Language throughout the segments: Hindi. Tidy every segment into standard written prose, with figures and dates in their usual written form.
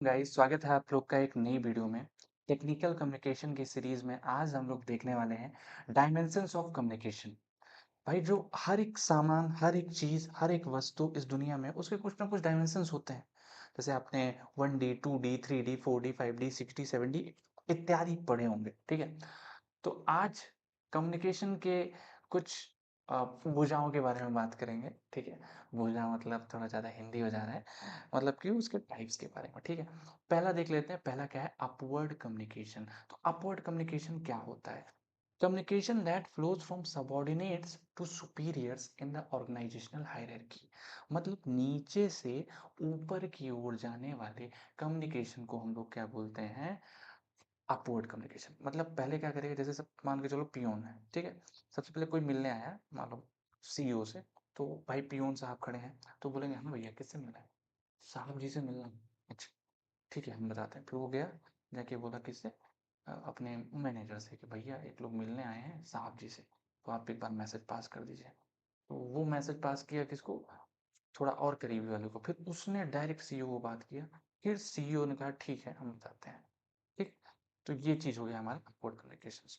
गाइस, स्वागत है आप लोग का एक नई वीडियो में। टेक्निकल कम्युनिकेशन की सीरीज में आज हम लोग देखने वाले हैं डायमेंशंस ऑफ कम्युनिकेशन। भाई, जो हर एक सामान, हर एक चीज, हर एक वस्तु इस दुनिया में उसके कुछ ना कुछ डायमेंशंस होते हैं। जैसे आपने 1D, 2D, 3D, 4D, 5D, 6D, 7D इत्यादि पढ़े होंगे, ठीक है। तो आज कम्युनिकेशन के कुछ भुजाओं के बारे में बात करेंगे, ठीक है। भुजा मतलब थोड़ा ज़्यादा हिंदी हो जा रहा है, मतलब कि उसके टाइप्स के बारे में, ठीक है। पहला देख लेते हैं, पहला क्या है? Upward communication. तो अपवर्ड कम्युनिकेशन क्या होता है? Communication that flows from subordinates to superiors in the organizational hierarchy। मतलब नीचे से ऊपर की ओर जाने वाले कम्युनिकेशन को हम लोग क्या बोलते हैं? Upward communication. मतलब पहले क्या करेगा, जैसे सब मान के चलो पियून है, ठीक है। सबसे पहले कोई मिलने आया, मान लो सीईओ से। तो भाई पियून साहब खड़े हैं, तो बोलेंगे हाँ भैया किससे मिलना है? साहब जी से मिलना है। अच्छा, ठीक है, हम बताते हैं। फिर वो गया, जाके बोला किससे? अपने मैनेजर से कि भैया एक लोग मिलने आए हैं साहब जी से, तो आप एक बार मैसेज पास कर दीजिए। तो वो मैसेज पास किया किसको? थोड़ा और करीबी वाले को। फिर उसने डायरेक्ट सीईओ को बात किया। फिर सीईओ ने कहा ठीक है हम बताते हैं, ठीक। तो ये चीज हो गया हमारा अपवर्ड कम्युनिकेशन।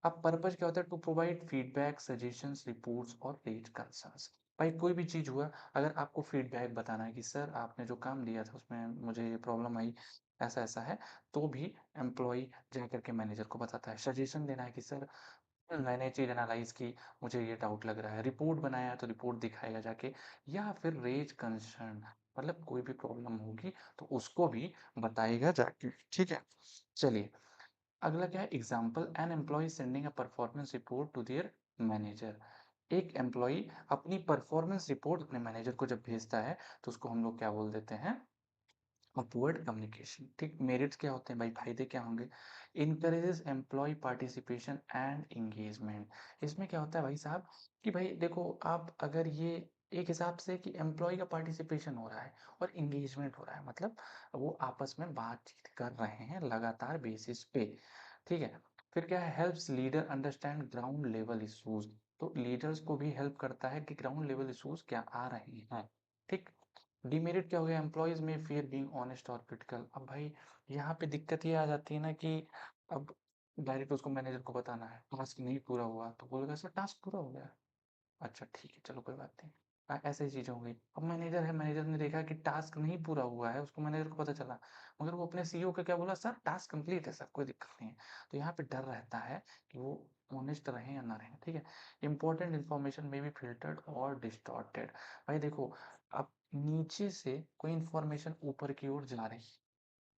अब पर्पज क्या होता है? To provide feedback, suggestions, reports और रेज कंसर्न्स। भाई कोई भी चीज हुआ, अगर आपको फीडबैक बताना है कि सर आपने जो काम दिया था उसमें मुझे ये प्रॉब्लम आई, ऐसा ऐसा है, तो भी एम्प्लॉय जा करके मैनेजर को बताता है। सजेशन देना है कि सर मैंने चीज़ एनालाइज की, मुझे ये डाउट लग रहा है। रिपोर्ट बनाया तो रिपोर्ट दिखाएगा जाके। या फिर रेज कंसर्न, मतलब कोई भी प्रॉब्लम होगी तो उसको भी बताएगा जाके, ठीक है। चलिए, अगला क्या है? Example, an employee sending a performance report to their manager. एक एम्प्लॉय अपनी परफॉर्मेंस रिपोर्ट अपने मैनेजर को जब भेजता है, तो उसको हम लोग क्या बोल देते हैं? अपवर्ड कम्युनिकेशन, ठीक। मेरिट्स क्या होते हैं भाई? फायदे क्या होंगे? Encourages employee participation and engagement. इसमें क्या होता है भाई साहब, कि भाई देखो, आप अगर ये एक हिसाब से कि एम्प्लॉय का पार्टिसिपेशन हो रहा है और इंगेजमेंट हो रहा है, मतलब वो आपस में बातचीत कर रहे हैं लगातार बेसिस पे, ठीक है। फिर क्या है? Helps leader understand ground level issues. तो लीडर्स को भी हेल्प करता है कि ग्राउंड लेवल इश्यूज क्या आ रहे हैं, ठीक। डिमेरिट क्या हो गया? एम्प्लॉयज में फियर बीइंग ऑनेस्ट और क्रिटिकल। अब भाई यहाँ पे दिक्कत ये आ जाती है ना कि अब डायरेक्ट उसको मैनेजर को बताना है, टास्क नहीं पूरा हुआ तो बोलेगा सर टास्क पूरा हो गया। अच्छा ठीक है, चलो कोई बात नहीं। ऐसे ही चीजें हो गई। अब मैनेजर है, मैनेजर ने देखा कि टास्क नहीं पूरा हुआ है, उसको मैनेजर को पता चला, मगर वो अपने सीईओ का क्या बोला? सर टास्क कंप्लीट है सर, कोई दिक्कत नहीं है। तो यहाँ पे डर रहता है कि वो ऑनेस्ट रहे या ना रहे, ठीक है। इंपॉर्टेंट इन्फॉर्मेशन में बी फिल्टर्ड और डिस्टॉर्टेड। भाई देखो, अब नीचे से कोई इन्फॉर्मेशन ऊपर की ओर जा रही है,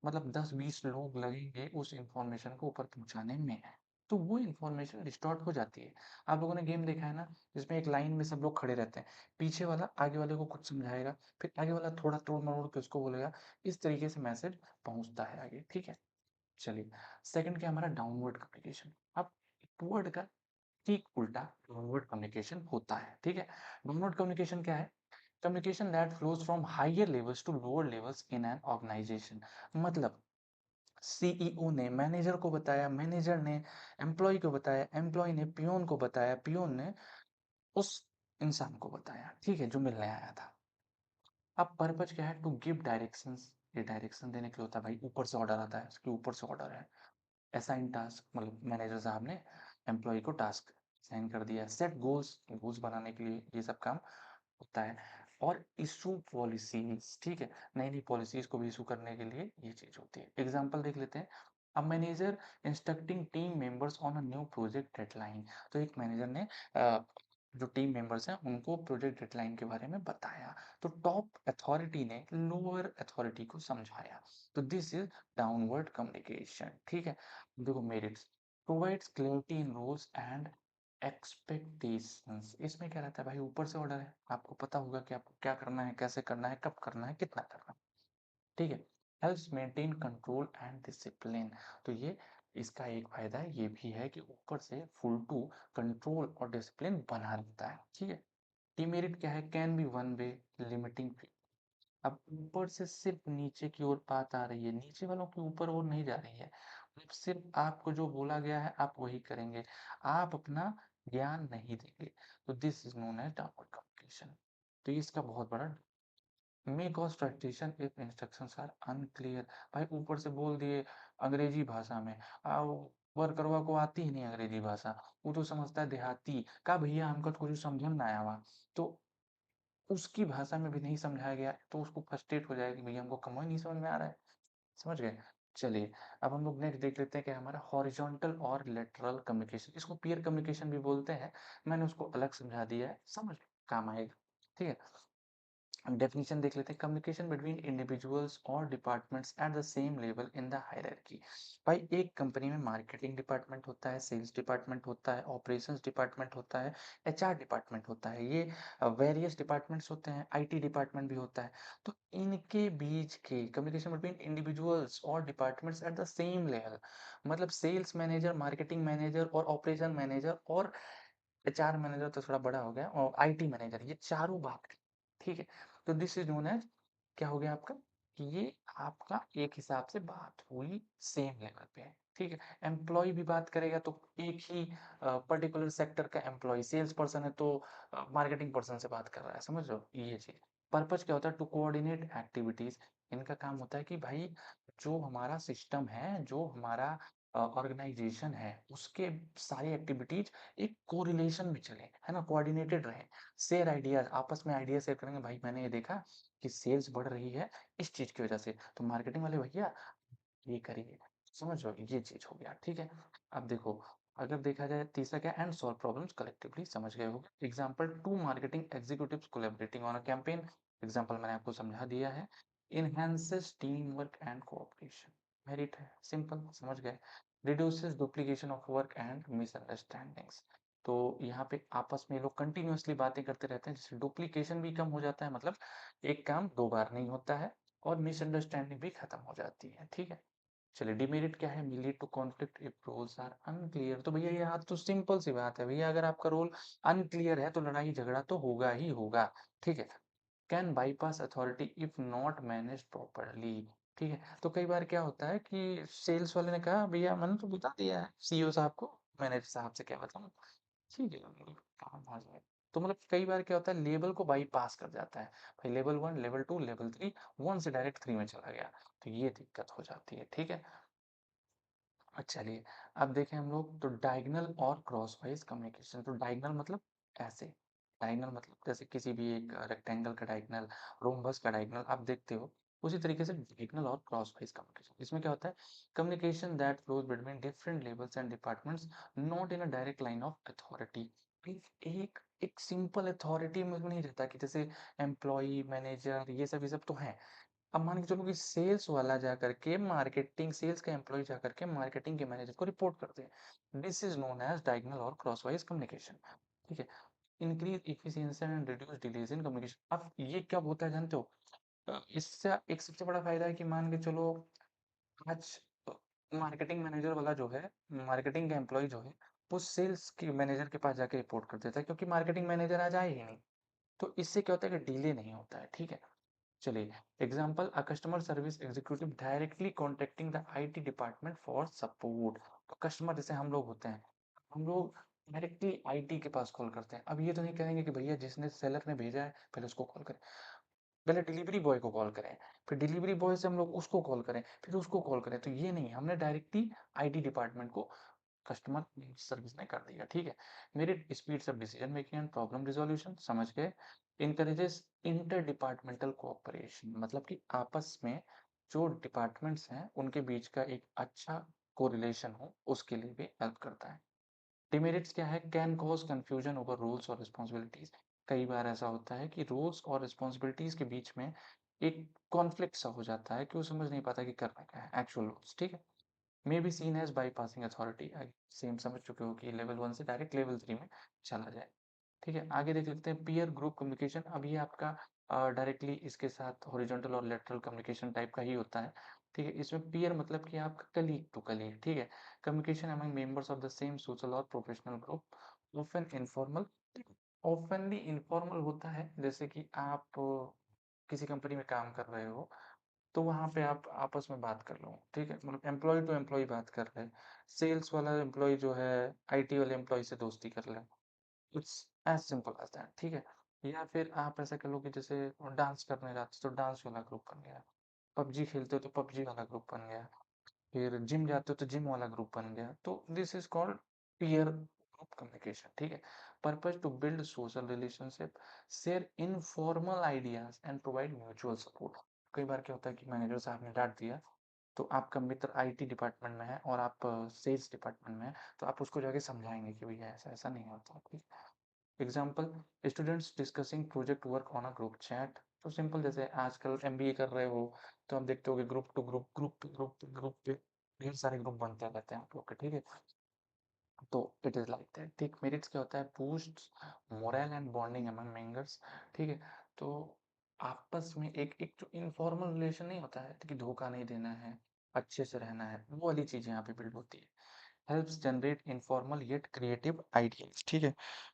मतलब 10-20 लोग लगेंगे उस इन्फॉर्मेशन को ऊपर पहुंचाने में, तो वो इन्फॉर्मेशन डिस्टॉर्ट हो जाती है। आप लोगों ने गेम देखा है ना, जिसमें एक लाइन में सब लोग खड़े रहते हैं, पीछे वाला आगे वाले को कुछ समझाएगा, फिर आगे वाला थोड़ा तोड़ मरोड़ के उसको बोलेगा। इस तरीके से मैसेज पहुंचता है आगे, ठीक है। चलिए, सेकंड क्या हमारा? Downward communication. अब अपवर्ड का ठीक उल्टा डाउनवर्ड कम्युनिकेशन होता है, ठीक है। डाउनवर्ड कम्युनिकेशन क्या है? Communication that flows from higher levels to lower levels in an organisation. मतलब सीईओ ने मैनेजर को बताया, मैनेजर ने एम्प्लॉय को बताया, एम्प्लॉय ने पियोन को बताया, पियोन ने उस इंसान को बताया, ठीक है, जो मिलने आया था। अब पर्पज क्या है? To give directions. ये डायरेक्शन देने के लिए होता है भाई, ऊपर से ऑर्डर आता है, उसके ऊपर से ऑर्डर है। असाइन टास्क, मतलब मैनेजर साहब ने एम्प्लॉय को टास्क असाइन कर दिया। सेट गोल्स, गोल्स बनाने के लिए ये सब काम होता है। और इशू पॉलिसीज, ठीक है, नई नई पॉलिसीज को भी इशू करने के लिए ये चीज होती है। एग्जांपल देख लेते हैं। अब manager instructing team members on a new project deadline. तो एक मैनेजर ने जो टीम मेंबर्स हैं उनको प्रोजेक्ट डेडलाइन के बारे में बताया, तो टॉप अथॉरिटी ने लोअर अथॉरिटी को समझाया। तो दिस इज डाउनवर्ड कम्युनिकेशन, ठीक है। देखो merits, provides clarity in rules and expectations. इसमें क्या रहता है भाई? ऊपर से ऑर्डर है, आपको पता होगा कि आपको क्या करना है, कैसे करना है, कब करना है, कितना करना है, ठीक है। Helps maintain control and discipline. तो ये इसका एक फायदा है, ये भी है कि ऊपर से फुल टू कंट्रोल और डिसिप्लिन बना रहता है, ठीक है। डिमेरिट क्या है? Can be one way, limiting. अब ऊपर से सिर्फ नीचे की ओर बात आ रही है, नीचे वालों के ऊपर और नहीं जा रही है। मतलब सिर्फ आपको जो बोला गया है आप वही करेंगे, आप अपना ज्ञान नहीं देंगे। तो this is known as downward communication. तो ये इसका बहुत बड़ा may cause frustration if instructions are unclear. भाई ऊपर से बोल दिए अंग्रेजी भाषा में, वर्करवा को आती ही नहीं अंग्रेजी भाषा, वो तो समझता है देहाती का, भैया हमको तो कुछ समझ में ना आया हुआ, तो उसकी भाषा में भी नहीं समझाया गया तो उसको फ्रस्ट्रेट हो जाएगा कि भैया हमको कम ही नहीं समझ में आ रहा है। समझ गए? चलिए, अब हम लोग नेक्स्ट देख लेते हैं कि हमारा हॉरिजॉन्टल और लेटरल कम्युनिकेशन, इसको पीयर कम्युनिकेशन भी बोलते हैं। मैंने उसको अलग समझा दिया है, समझ काम आएगा। ठीक है? डेफिनेशन देख लेते हैं, कम्युनिकेशन बिटवीन इंडिविजुअल्स और departments at the same level in the hierarchy. भाई एक कंपनी में मार्केटिंग डिपार्टमेंट होता है, सेल्स डिपार्टमेंट होता है, ऑपरेशंस डिपार्टमेंट होता है, एचआर डिपार्टमेंट होता है, ये वेरियस डिपार्टमेंट्स होते हैं, आईटी डिपार्टमेंट भी होता है। तो इनके बीच के कम्युनिकेशन बिटवीन इंडिविजुअल्स और departments at the same level, मतलब सेल्स मैनेजर, मार्केटिंग मैनेजर और ऑपरेशन मैनेजर और एचआर मैनेजर तो थोड़ा बड़ा हो गया, और आईटी मैनेजर, ये चारों बात करें। ठीक है? तो दिस इज नोन एज, क्या हो गया आपका, कि ये आपका एक हिसाब से बात हुई सेम लेवल पे है। ठीक है? एम्प्लॉय भी बात करेगा तो एक ही पर्टिकुलर सेक्टर का एम्प्लॉय, सेल्स पर्सन है तो मार्केटिंग पर्सन से बात कर रहा है, समझ रहे हो ये चीज। पर्पज क्या होता है, टू कोऑर्डिनेट एक्टिविटीज। इनका काम होता है कि भाई जो हमारा सिस्टम है, जो हमारा ऑर्गेनाइजेशन है, उसके सारी एक्टिविटीज एक कोरिलेशन में चले, है ना, कोऑर्डिनेटेड रहे। शेयर आइडियाज, आपस में आइडिया शेयर करेंगे, भाई मैंने ये देखा कि सेल्स बढ़ रही है इस चीज की वजह से, तो मार्केटिंग वाले भैया ये करिए। समझ रहे हो, ये चीज हो गया। ठीक है? अब देखो, अगर देखा जाए तीसरा क्या, एंड सॉल्व प्रॉब्लम्स कलेक्टिवली, समझ गए होगे। Example, two marketing executives collaborating on a campaign, example मैंने आपको समझा दिया है। Enhances team work and cooperation, merit है, सिंपल, समझ गए। Reduces duplication of work and misunderstandings, तो यहाँ पे आपस में लोग कंटिन्यूअसली बातें करते रहते हैं, जिससे डुप्लीकेशन भी कम हो जाता है, मतलब एक काम दो बार नहीं होता है, और मिसअंडरस्टैंडिंग भी खत्म हो जाती है। ठीक है? चलिए, डिमेरिट क्या है, may lead to conflict if roles are unclear. तो भैया यहाँ तो सिंपल सी बात है भैया, अगर आपका रोल अनक्लियर है तो लड़ाई झगड़ा तो होगा ही होगा। ठीक है? Can bypass authority if not manage properly. ठीक है? तो कई बार क्या होता है कि सेल्स वाले ने कहा भैया मैंने तो बता दिया है सीईओ साहब को, मैनेजर साहब से क्या बताऊं, ठीक है, काम आ जाए। तो मतलब कई बार क्या होता है, लेवल को बाईपास कर जाता है, भाई level one, level two, level three, one से डायरेक्ट थ्री में चला गया, तो ये दिक्कत हो जाती है। ठीक है? चलिए, अब देखें हम लोग, तो डायगोनल और क्रॉस वाइज कम्युनिकेशन। तो डायगोनल मतलब ऐसे, डायगोनल मतलब जैसे किसी भी एक रेक्टेंगल का डायगोनल, रोम्बस का डायगोनल आप देखते हो, उसी तरीके से डायगोनल और क्रॉस वाइज कम्युनिकेशन। इसमें क्या होता है, communication that flows between different levels and departments, not in a direct line of authority. एक एक सिंपल अथॉरिटी में नहीं रहता कि जैसे एम्प्लॉय, मैनेजर, ये सब तो है। अब मान के चलो कि सेल्स वाला जा करके मार्केटिंग, सेल्स का एम्प्लॉय जा करके मार्केटिंग के मैनेजर को रिपोर्ट करते हैं, this is known as diagonal और क्रॉसवाइज कम्युनिकेशन। ठीक है? Increase efficiency and reduce delays in communication. अब ये कब होता है जानते हो, इससे एक सबसे बड़ा फायदा है कि मान के चलो आज मार्केटिंग मैनेजर वाला जो है, मार्केटिंग का एम्प्लॉय जो है, वो सेल्स के मैनेजर के पास जाके रिपोर्ट कर देता है, क्योंकि मार्केटिंग मैनेजर आज आए ही नहीं। तो इससे क्या होता है कि डिले नहीं होता है। ठीक है? चलिए, example, a customer service executive directly contacting the IT department for support. तो कस्टमर जैसे हम लोग होते हैं, हम लोग डायरेक्टली आईटी के पास कॉल करते हैं। अब ये तो नहीं कहेंगे कि भैया जिसने सेलर ने भेजा है पहले उसको कॉल करें, पहले डिलीवरी बॉय को कॉल करें, फिर डिलीवरी बॉय से हम लोग उसको कॉल करें, फिर उसको कॉल करें, तो ये नहीं, हमने डायरेक्टली आईटी डिपार्टमेंट को कस्टमर सर्विस ने कर दिया। ठीक है? Merit speeds up decision making and problem resolution, समझ गए। इनकरेजेस इंटर डिपार्टमेंटल कोऑपरेशन, मतलब कि आपस में जो डिपार्टमेंट्स हैं उनके बीच का एक अच्छा कोरिलेशन हो, उसके लिए भी हेल्प करता है। डिमेरिट्स क्या है, can cause confusion over rules और रिस्पॉन्सिबिलिटीज। कई बार ऐसा होता है कि रूल्स और रिस्पॉन्सिबिलिटीज के बीच में एक कॉन्फ्लिक्ट सा हो जाता है कि वो समझ नहीं पाता कि करना क्या है एक्चुअल रूल्स। ठीक है? May be seen as bypassing authority, same समझ चुके हो कि लेवल वन से डायरेक्ट लेवल थ्री में चला जाए। ठीक है? आगे देख लेते हैं पीयर ग्रुप कम्युनिकेशन। अब ये आपका डायरेक्टली इसके साथ हॉरिजॉन्टल और लेटरल कम्युनिकेशन टाइप का ही होता है। ठीक है? इसमें पीयर मतलब कि आपका कलीग टू कलीग। ठीक है? Communication among members of the same social और professional group, often informal. Oftenly informal होता है, जैसे कि आप किसी कंपनी में काम कर रहे हो, तो वहाँ पे आप आपस में बात कर लो। ठीक है? मतलब एम्प्लॉय टू एम्प्लॉय बात कर रहे हैं, सेल्स वाला एम्प्लॉय जो है आईटी वाले एम्प्लॉय से दोस्ती कर ले, it's as simple as that. ठीक है? या फिर आप ऐसा कह लो कि जैसे डांस करने जाते हो तो डांस वाला ग्रुप बन गया, पबजी खेलते हो तो पबजी वाला ग्रुप बन गया, फिर जिम जाते हो तो जिम वाला ग्रुप बन गया। तो this is called peer group communication, ठीक है। Purpose to build social relationship, share informal ideas and provide mutual support. कई बार क्या होता है कि मैनेजर साहब ने डांट दिया, तो आपका मित्र आईटी डिपार्टमेंट में है और आप सेल्स डिपार्टमेंट में है, तो आप उसको जाके समझाएंगे कि भैया ऐसा ऐसा नहीं होता। Example, students discussing project work on a group chat. तो सिंपल, जैसे आजकल एमबीए कर रहे हो तो आप देखते हो कि ग्रुप टू ग्रुप, ग्रुप पे ढेर सारे ग्रुप बनते रहते हैं आप लोग के, ठीक है। तो इट इज लाइक दैट। ठीक, मेरिट्स क्या होता है, boost moral and bonding among members, ठीक है। तो आपस में एक एक जो इनफॉर्मल रिलेशन नहीं होता है कि धोखा नहीं देना है, अच्छे से रहना है, वो वाली चीजें यहाँ पे बिल्ड होती है। Helps generate informal yet creative ideas, ठीक है।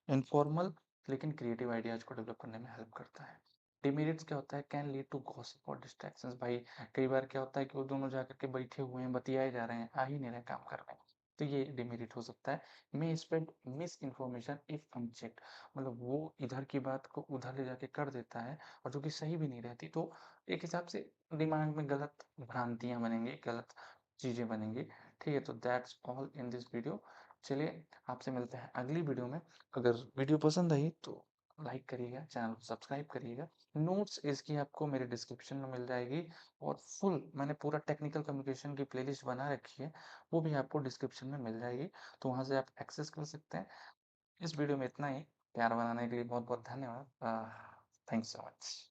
इनफॉर्मल लेकिन क्रिएटिव आइडियाज को डेवलप करने में हेल्प करता है। डिमेरिट्स क्या होता है, कैन लीड टू गॉसिप और डिस्ट्रैक्शंस। भाई कई बार क्या होता है कि वो दोनों जाकर के बैठे हुए हैं, बतियाए जा रहे हैं, आ ही नहीं रहे काम करने, तो ये डिमेरिट हो सकता है। May spread misinformation if unchecked, मतलब वो इधर की बात को उधर ले जाके कर देता है और जो कि सही भी नहीं रहती, तो एक हिसाब से दिमाग में गलत भ्रांतियां बनेंगी, गलत चीजें बनेंगी, ठीक है। तो that's all in this video. चलिए, आपसे मिलते हैं अगली वीडियो में। अगर वीडियो पसंद आई तो लाइक करिएगा, चैनल को सब्सक्राइब करिएगा। नोट्स इसकी आपको मेरे डिस्क्रिप्शन में मिल जाएगी, और फुल मैंने पूरा टेक्निकल कम्युनिकेशन की प्लेलिस्ट बना रखी है, वो भी आपको डिस्क्रिप्शन में मिल जाएगी, तो वहाँ से आप एक्सेस कर सकते हैं। इस वीडियो में इतना ही। प्यार बनाने के लिए बहुत बहुत धन्यवाद। Thanks so much.